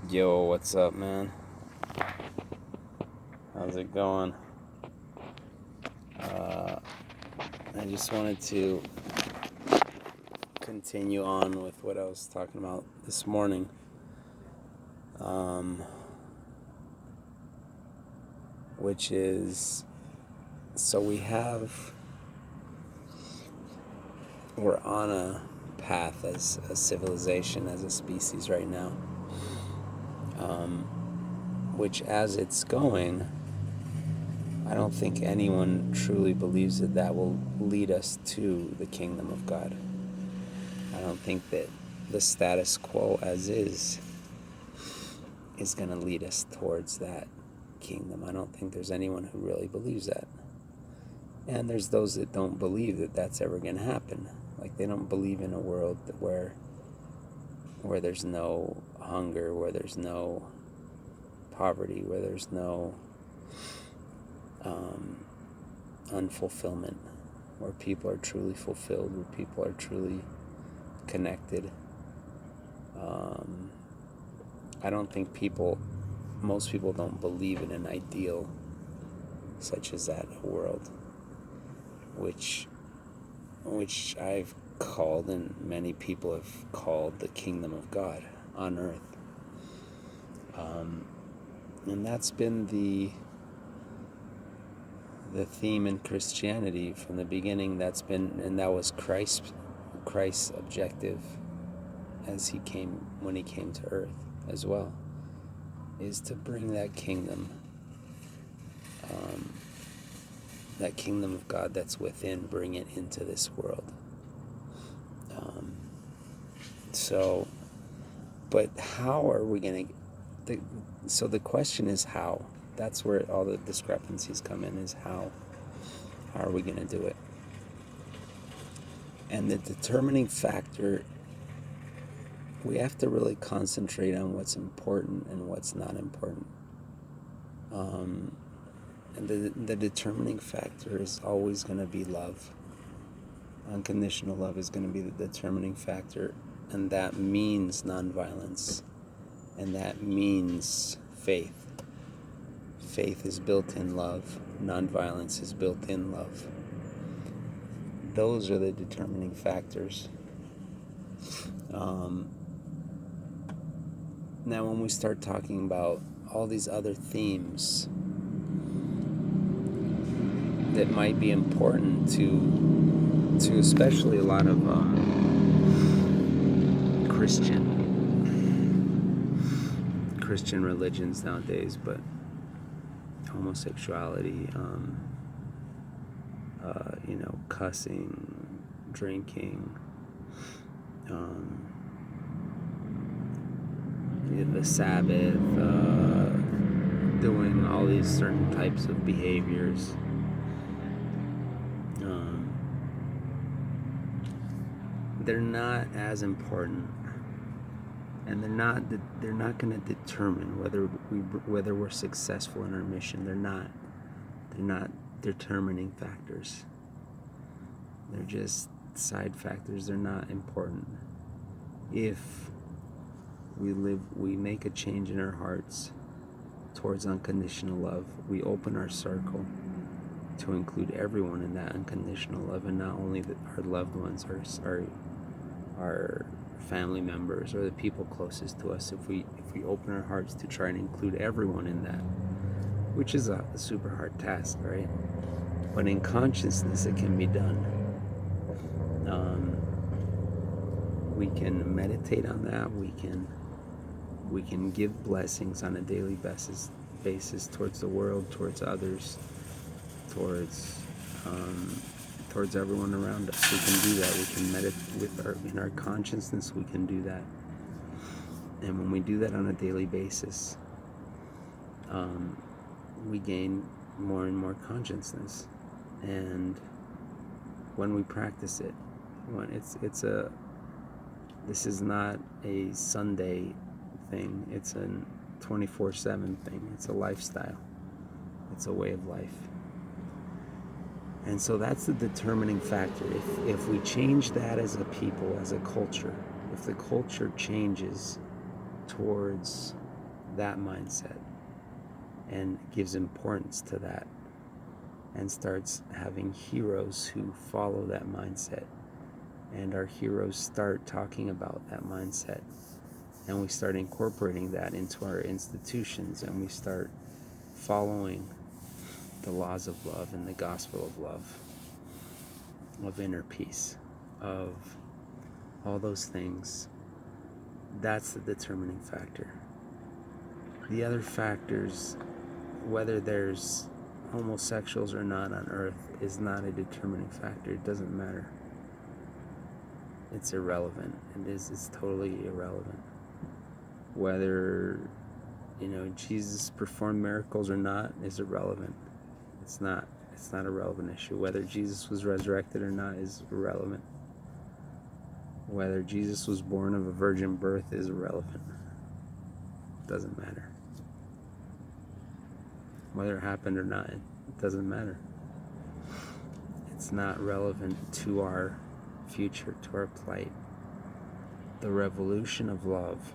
Yo, what's up, man? How's it going? Uh, I just wanted to continue on with what I was talking about this morning. Which is, so we're on a path as a civilization, as a species right now, which as it's going, I don't think anyone truly believes that will lead us to the kingdom of God. I don't think that the status quo as is going to lead us towards that kingdom. I don't think there's anyone who really believes that. And there's those that don't believe that that's ever going to happen. Like, they don't believe in a world where there's no hunger, where there's no poverty, where there's no unfulfillment, where people are truly fulfilled, where people are truly connected. I don't think most people don't believe in an ideal such as that world, which I've called, and many people have called, the kingdom of God on earth. And that's been the theme in Christianity from the beginning. That was Christ's objective when he came to earth as well, is to bring that kingdom of God that's within, bring it into this world. But how are we going to... So the question is how. That's where all the discrepancies come in, is how are we going to do it? And the determining factor, we have to really concentrate on what's important and what's not important. And the determining factor is always going to be love. Unconditional love is going to be the determining factor, and that means nonviolence, and that means faith. Faith is built in love. Nonviolence is built in love. Those are the determining factors. Now, when we start talking about all these other themes that might be important to especially a lot of Christian religions nowadays, but homosexuality, cussing, drinking, the Sabbath, doing all these certain types of behaviors. They're not as important, and they're not going to determine whether we're successful in our mission. They're not determining factors. They're just side factors. They're not important. If we make a change in our hearts towards unconditional love, we open our circle to include everyone in that unconditional love, and not only our loved ones, our family members, or the people closest to us. If we open our hearts to try and include everyone in that, which is a super hard task, right? But in consciousness, it can be done. We can meditate on that. We can give blessings on a daily basis towards the world, towards others, towards everyone around us. We can do that. We can meditate in our consciousness. We can do that. And when we do that on a daily basis, we gain more and more consciousness. And when we practice it, this is not a Sunday thing. It's a 24/7 thing. It's a lifestyle. It's a way of life. And so that's the determining factor. If we change that as a people, as a culture, if the culture changes towards that mindset and gives importance to that, and starts having heroes who follow that mindset, and our heroes start talking about that mindset, and we start incorporating that into our institutions, and we start following the laws of love and the gospel of love, of inner peace, of all those things. That's the determining factor. The other factors, whether there's homosexuals or not on earth, is not a determining factor. It doesn't matter. It's irrelevant. It's totally irrelevant. Whether, Jesus performed miracles or not is irrelevant. It's not a relevant issue. Whether Jesus was resurrected or not is irrelevant. Whether Jesus was born of a virgin birth is irrelevant. It doesn't matter. Whether it happened or not, it doesn't matter. It's not relevant to our future, to our plight. The revolution of love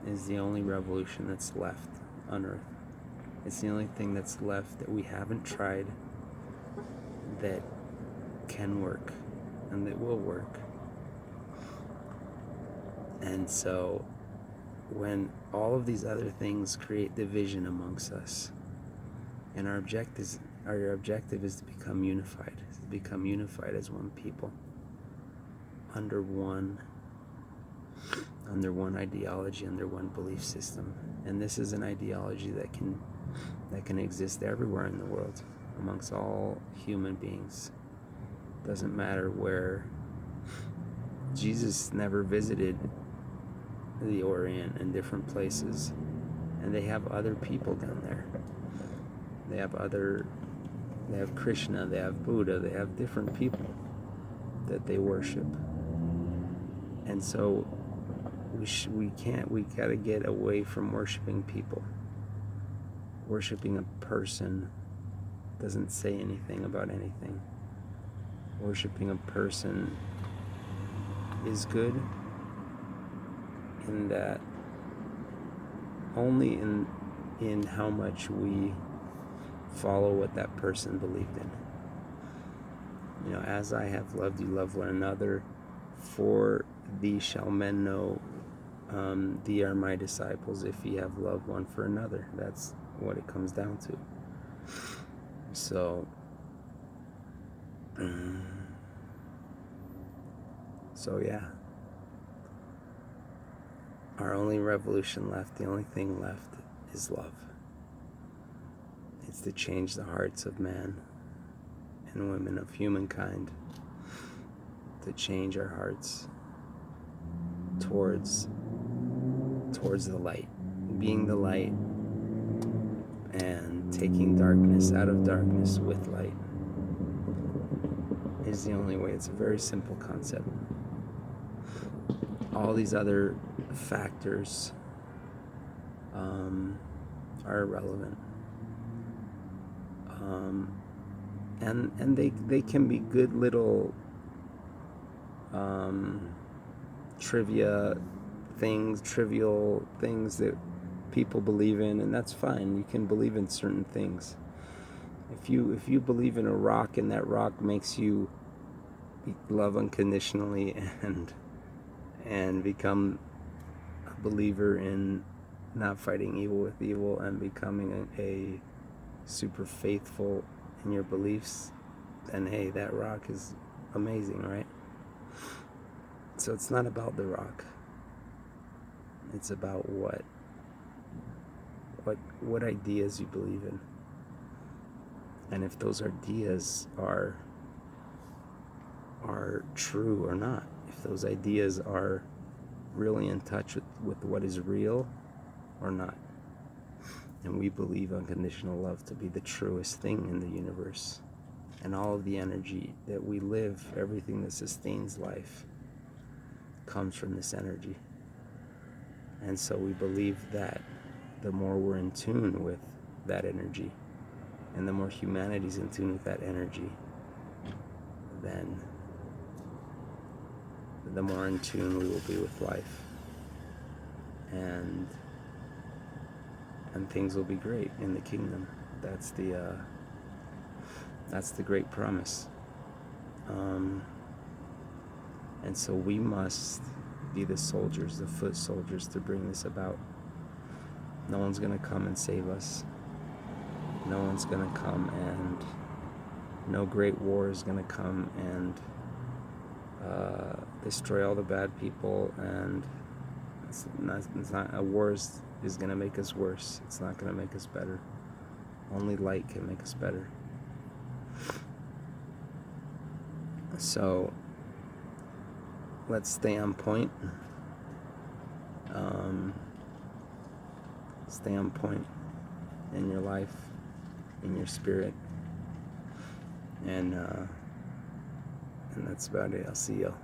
is the only revolution that's left on earth. It's the only thing that's left that we haven't tried, that can work and that will work. And so when all of these other things create division amongst us, and our objective is to become unified as one people, under one ideology, under one belief system. And this is an ideology that can exist everywhere in the world, amongst all human beings. Doesn't matter where. Jesus never visited the Orient and different places, and they have other people down there. They have Krishna, they have Buddha, they have different people that they worship. And so we gotta get away from worshiping people. Worshiping a person doesn't say anything about anything. Worshiping a person is good in that only in how much we follow what that person believed in. As I have loved you, love one another. For thee shall men know thee are my disciples, if ye have love one for another. That's what it comes down to. So yeah, our only revolution left, the only thing left, is love. It's to change the hearts of man and women, of humankind, to change our hearts towards the light, being the light, and taking darkness out of darkness with light is the only way. It's a very simple concept. All these other factors are irrelevant, and they can be good little trivial things that people believe in, and that's fine. You can believe in certain things. If you believe in a rock and that rock makes you love unconditionally and become a believer in not fighting evil with evil and becoming a super faithful in your beliefs, then hey, that rock is amazing, right? So it's not about the rock. It's about what ideas you believe in. And if those ideas are true or not. If those ideas are really in touch with what is real or not. And we believe unconditional love to be the truest thing in the universe. And all of the energy that we live, everything that sustains life, comes from this energy. And so we believe that the more we're in tune with that energy, and the more humanity's in tune with that energy, then the more in tune we will be with life. And and things will be great in the kingdom. That's the great promise. And so we must be the soldiers, the foot soldiers, to bring this about. No one's going to come and save us. No one's going to come, and no great war is going to come and destroy all the bad people. And it's not a war is going to make us worse. It's not going to make us better. Only light can make us better. So let's stay on point. Stay on point in your life, in your spirit, and that's about it. I'll see you.